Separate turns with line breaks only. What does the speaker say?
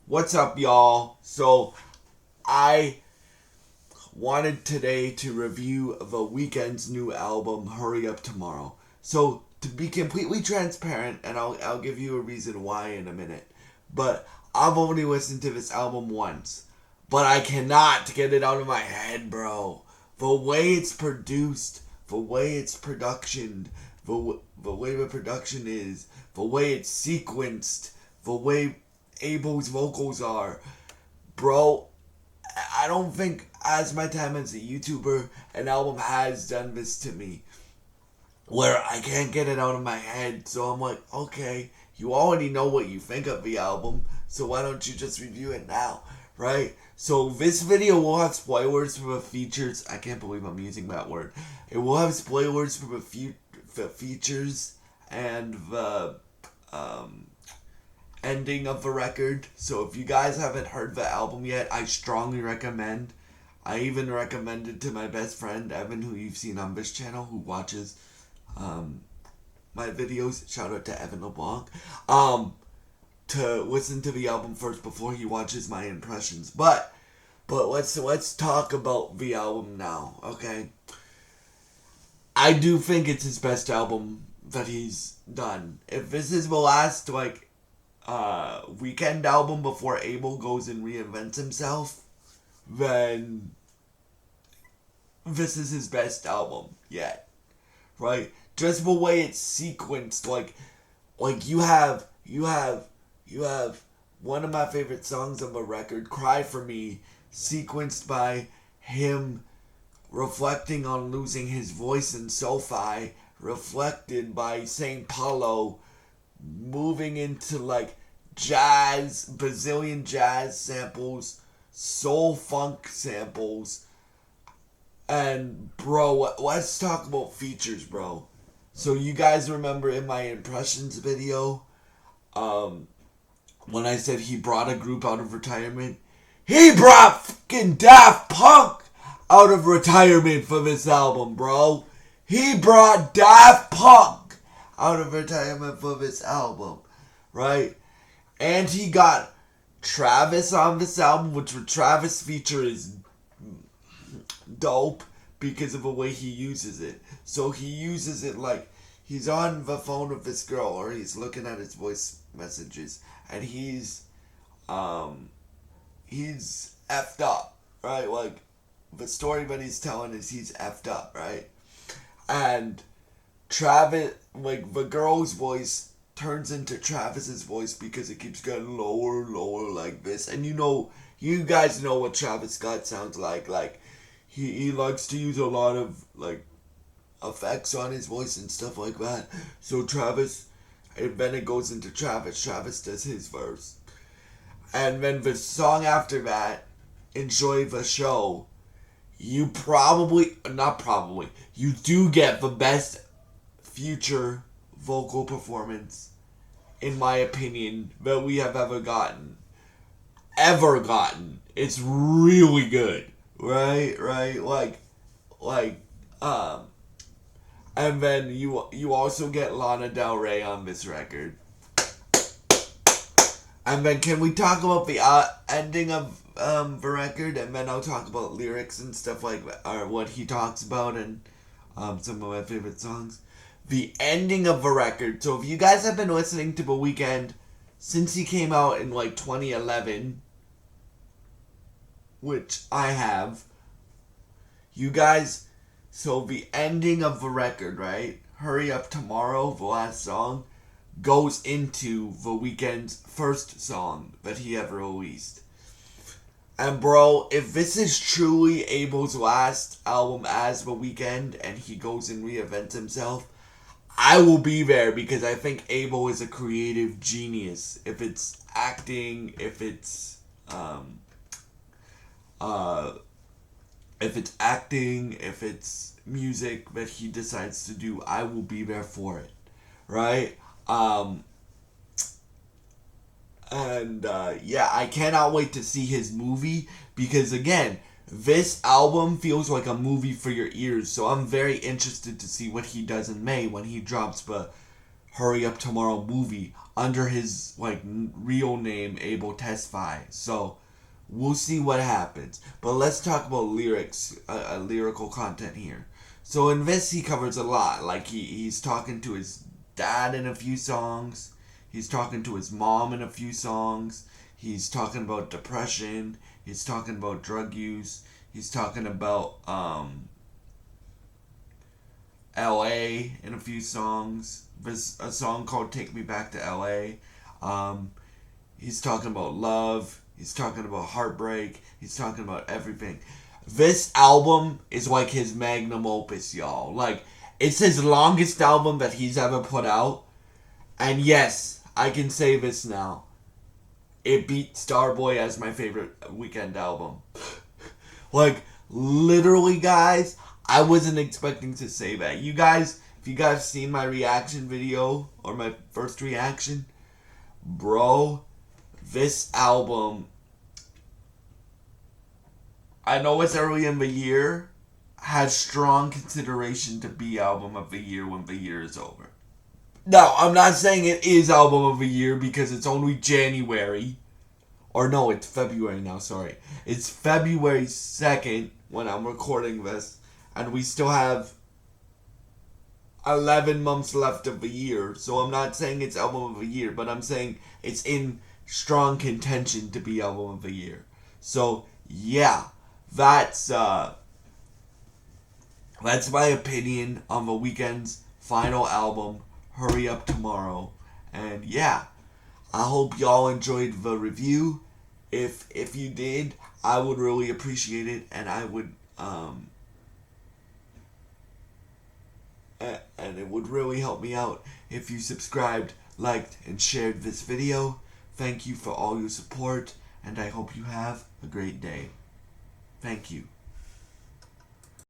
What's up, y'all? So, I wanted today to review The Weeknd's new album, Hurry Up Tomorrow. So, to be completely transparent, and I'll give you a reason why in a minute, but I've only listened to this album once. But I cannot get it out of my head, bro. The way it's produced, the way it's productioned, the way the production is, the way it's sequenced, the way Abel's vocals are. Bro, I don't think as my time as a YouTuber, an album has done this to me. Where I can't get it out of my head, so I'm like, okay, you already know what you think of the album, so why don't you just review it now, right? So this video will have spoilers for the features. I can't believe I'm using that word. It will have spoilers for the features and the ending of the record. So if you guys haven't heard the album yet, I strongly recommend. I even recommend it to my best friend Evan, who you've seen on this channel, who watches um, my videos. Shout out to Evan LeBlanc. To listen to the album first before he watches my impressions. But let's talk about the album now, okay? I do think it's his best album that he's done. If this is the last Weeknd album before Abel goes and reinvents himself, then this is his best album yet, right? Just the way it's sequenced, like you have one of my favorite songs on the record, "Cry for Me," sequenced by him reflecting on losing his voice in SoFi, reflected by St. Paulo, moving into jazz, Brazilian jazz samples, soul funk samples, and bro, let's talk about features, bro. So you guys remember in my impressions video, um, when I said he brought a group out of retirement? He brought fucking Daft Punk out of retirement for this album, bro. He brought Daft Punk out of retirement for this album, right? And he got Travis on this album, which the Travis feature is dope because of the way he uses it. So he uses it like he's on the phone with this girl or he's looking at his voice messages and he's effed up, right? Like the story that he's telling is he's effed up, right? And Travis, like the girl's voice turns into Travis's voice because it keeps getting lower, lower like this. And you guys know what Travis Scott sounds like. Like he likes to use a lot of like effects on his voice and stuff like that. So Travis, and then it goes into Travis. Travis does his verse. And then the song after that, Enjoy the Show, you not probably, you do get the best future vocal performance, in my opinion, that we have ever gotten. Ever gotten. It's really good. Right? Right? Like, um, and then you also get Lana Del Rey on this record. And then can we talk about the ending of the record, and then I'll talk about lyrics and stuff like that, or what he talks about, and some of my favorite songs. The ending of the record. So if you guys have been listening to The Weeknd since he came out in 2011, which I have, you guys. So the ending of the record, right? Hurry Up Tomorrow, the last song, goes into The Weeknd's first song that he ever released. And bro, if this is truly Abel's last album as The Weeknd and he goes and reinvents himself, I will be there because I think Abel is a creative genius. If it's acting, uh, if it's music that he decides to do, I will be there for it, right? Um, yeah, I cannot wait to see his movie because again, this album feels like a movie for your ears. So I'm very interested to see what he does in May when he drops the Hurry Up Tomorrow movie under his real name, Abel Tesfaye. So we'll see what happens. But let's talk about lyrics, lyrical content here. So in this, he covers a lot. Like he's talking to his dad in a few songs. He's talking to his mom in a few songs. He's talking about depression. He's talking about drug use. He's talking about L.A. in a few songs. There's a song called "Take Me Back to L.A." He's talking about love. He's talking about heartbreak. He's talking about everything. This album is like his magnum opus, y'all. Like, it's his longest album that he's ever put out. And yes, I can say this now. It beat Starboy as my favorite Weeknd album. Like, literally, guys, I wasn't expecting to say that. You guys, if you guys seen my reaction video, or my first reaction, bro, this album, I know it's early in the year, has strong consideration to be album of the year when the year is over. Now, I'm not saying it is album of the year because it's only January. Or no, it's February now, sorry. It's February 2nd when I'm recording this. And we still have 11 months left of the year. So I'm not saying it's album of the year, but I'm saying it's in strong contention to be album of the year. So, yeah. That's my opinion on the Weeknd's final album, Hurry Up Tomorrow. And yeah, I hope y'all enjoyed the review. If you did, I would really appreciate it, and I would and it would really help me out if you subscribed, liked, and shared this video. Thank you for all your support, and I hope you have a great day. Thank you.